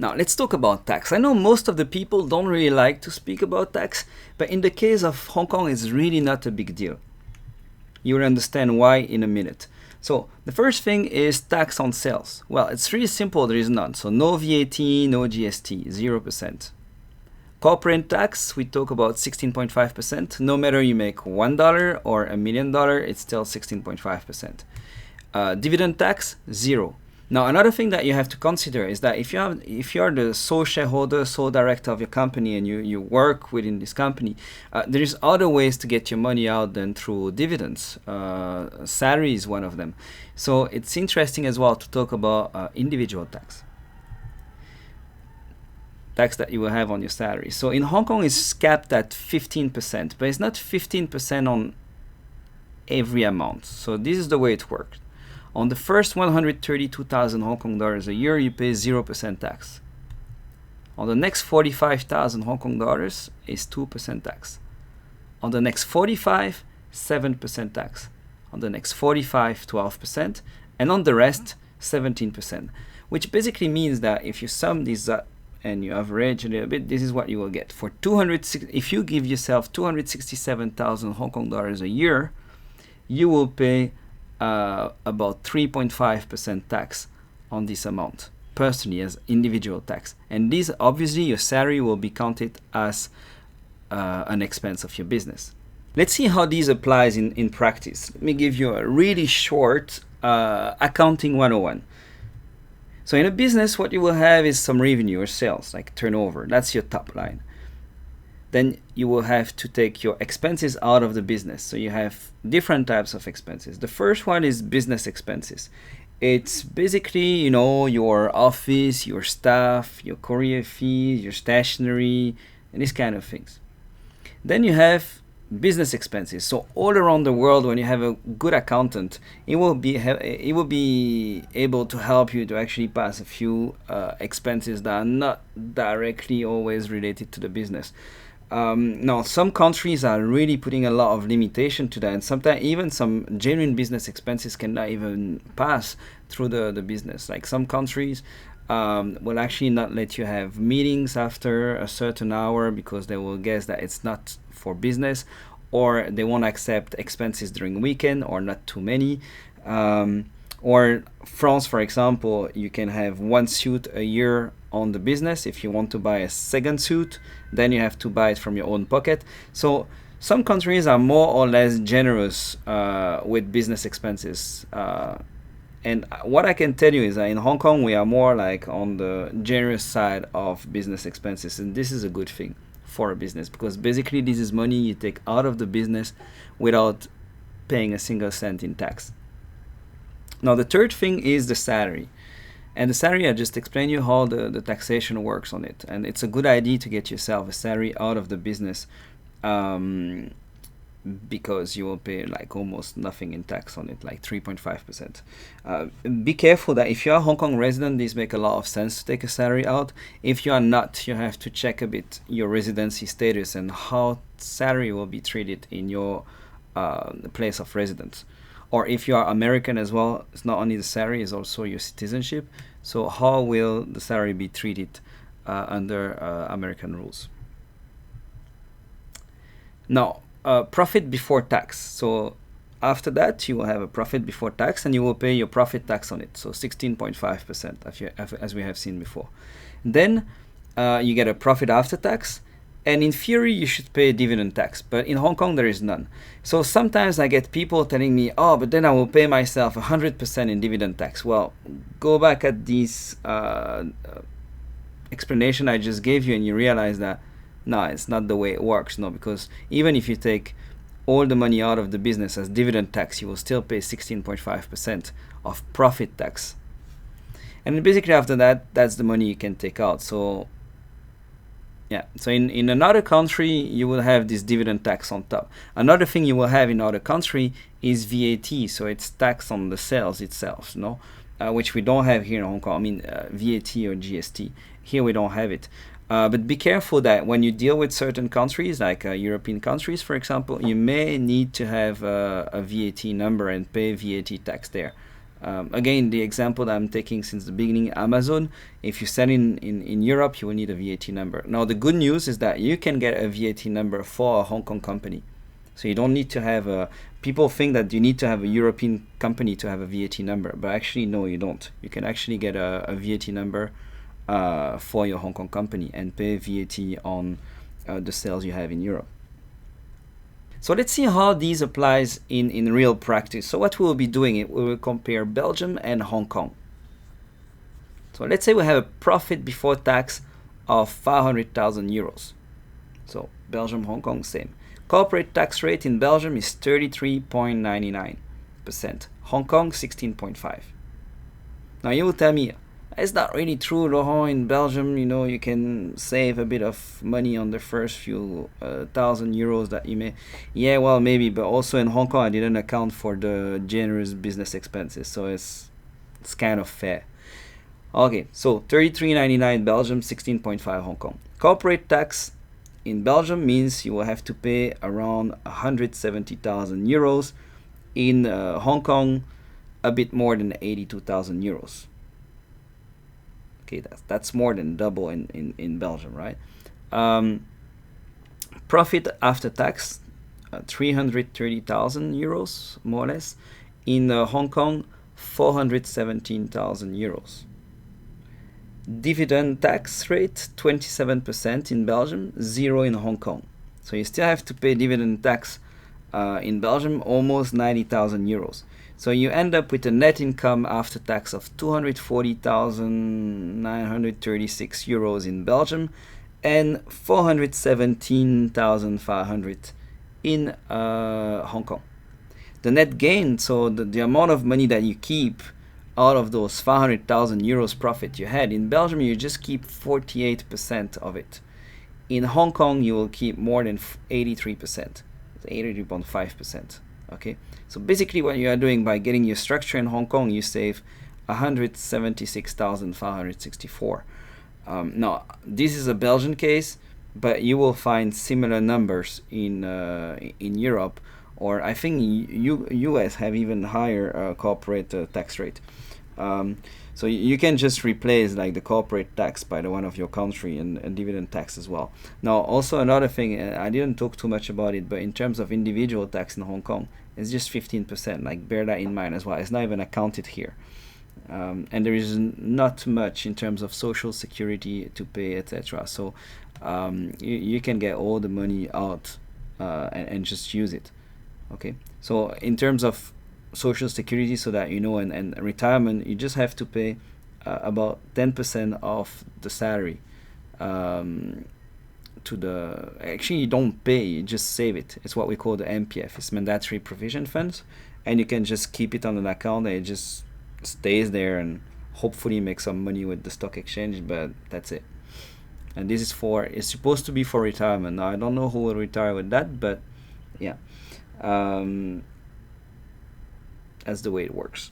Now let's talk about tax. I know most of the people don't really like to speak about tax, but in the case of Hong Kong, it's really not a big deal. You will understand why in a minute. So the first thing is tax on sales. Well, it's really simple, there is none. So no VAT, no GST, 0%. Corporate tax, we talk about 16.5%. No matter you make $1 or $1 million, it's still 16.5%. Dividend tax, 0. Now, another thing that you have to consider is that if you're the sole shareholder, sole director of your company, and you work within this company, there is other ways to get your money out than through dividends. Salary is one of them. So it's interesting as well to talk about individual tax. Tax that you will have on your salary. So in Hong Kong, it's capped at 15%, but it's not 15% on every amount. So this is the way it works. On the first 132,000 Hong Kong dollars a year, you pay 0% tax. On the next 45,000 Hong Kong dollars is 2% tax. On the next 45, 7% tax. On the next 45, 12%. And on the rest, 17%. Which basically means that if you sum these up and you average a little bit, this is what you will get. For if you give yourself 267,000 Hong Kong dollars a year, you will pay about 3.5% tax on this amount, personally, as individual tax. And this, obviously, your salary will be counted as an expense of your business. Let's see how this applies in practice. Let me give you a really short accounting 101. So in a business, what you will have is some revenue or sales, like turnover. That's your top line. Then you will have to take your expenses out of the business. So you have different types of expenses. The first one is business expenses. It's basically, your office, your staff, your courier fees, your stationery, and these kind of things. Then you have business expenses. So all around the world, when you have a good accountant, it will be able to help you to actually pass a few expenses that are not directly always related to the business. Now, some countries are really putting a lot of limitation to that, and sometimes even some genuine business expenses cannot even pass through the business. Like some countries will actually not let you have meetings after a certain hour because they will guess that it's not for business, or they won't accept expenses during weekend or not too many. Or France, for example, you can have one suit a year on the business. If you want to buy a second suit, then you have to buy it from your own pocket. So some countries are more or less generous with business expenses. And what I can tell you is that in Hong Kong, we are more like on the generous side of business expenses. And this is a good thing for a business, because basically this is money you take out of the business without paying a single cent in tax. Now, the third thing is the salary. And the salary, I just explained you how the taxation works on it. And it's a good idea to get yourself a salary out of the business because you will pay like almost nothing in tax on it, like 3.5%. Be careful that if you are a Hong Kong resident, this makes a lot of sense to take a salary out. If you are not, you have to check a bit your residency status and how salary will be treated in your place of residence. Or if you are American as well, it's not only the salary, it's also your citizenship. So how will the salary be treated under American rules? Now, profit before tax. So after that, you will have a profit before tax, and you will pay your profit tax on it. So 16.5%, as we have seen before. Then you get a profit after tax. And in theory, you should pay dividend tax, but in Hong Kong, there is none. So sometimes I get people telling me, oh, but then I will pay myself 100% in dividend tax. Well, go back at this explanation I just gave you, and you realize that, no, it's not the way it works. No, because even if you take all the money out of the business as dividend tax, you will still pay 16.5% of profit tax. And basically after that, that's the money you can take out. So yeah, so in another country, you will have this dividend tax on top. Another thing you will have in other country is VAT, so it's tax on the sales itself, which we don't have here in Hong Kong. I mean, VAT or GST. Here we don't have it. But be careful that when you deal with certain countries, like European countries, for example, you may need to have a VAT number and pay VAT tax there. Again, the example that I'm taking since the beginning, Amazon, if you sell in Europe, you will need a VAT number. Now, the good news is that you can get a VAT number for a Hong Kong company. So you don't need to have a... People think that you need to have a European company to have a VAT number, but actually, no, you don't. You can actually get a VAT number for your Hong Kong company and pay VAT on the sales you have in Europe. So let's see how these applies in real practice. So what we'll be doing, we will compare Belgium and Hong Kong. So let's say we have a profit before tax of 500,000 euros. So Belgium, Hong Kong, same. Corporate tax rate in Belgium is 33.99%. Hong Kong, 16.5%. Now you will tell me, it's not really true, Laurent. In Belgium, you know, you can save a bit of money on the first few thousand euros that you may... Yeah, well, maybe, but also in Hong Kong, I didn't account for the generous business expenses, so it's kind of fair. Okay, so 33.99 Belgium, 16.5 Hong Kong. Corporate tax in Belgium means you will have to pay around 170,000 euros. In Hong Kong, a bit more than 82,000 euros. Okay, that's more than double in Belgium, right? Profit after tax, 330,000 euros, more or less. In Hong Kong, 417,000 euros. Dividend tax rate, 27% in Belgium, 0 in Hong Kong. So you still have to pay dividend tax in Belgium, almost 90,000 euros. So you end up with a net income after tax of 240,936 euros in Belgium and 417,500 in Hong Kong. The net gain, so the amount of money that you keep out of those 500,000 euros profit you had, in Belgium you just keep 48% of it. In Hong Kong you will keep more than 83%, 83.5%. Okay, so basically what you are doing by getting your structure in Hong Kong, you save 176,564. Now, this is a Belgian case, but you will find similar numbers in Europe, or I think US have even higher corporate tax rate. So you can just replace like the corporate tax by the one of your country and dividend tax as well. Now, also another thing, I didn't talk too much about it, but in terms of individual tax in Hong Kong, it's just 15%. Like, bear that in mind as well. It's not even accounted here. And there is not much in terms of social security to pay, etc. So you can get all the money out and just use it. Okay. So in terms of social security, so that you know, and retirement, you just have to pay about 10% of the salary to the... Actually, you don't pay, you just save it. It's what we call the MPF. It's mandatory provision funds, and you can just keep it on an account and it just stays there and hopefully make some money with the stock exchange, but that's it. And this is for... It's supposed to be for retirement. Now, I don't know who will retire with that, but yeah. That's the way it works.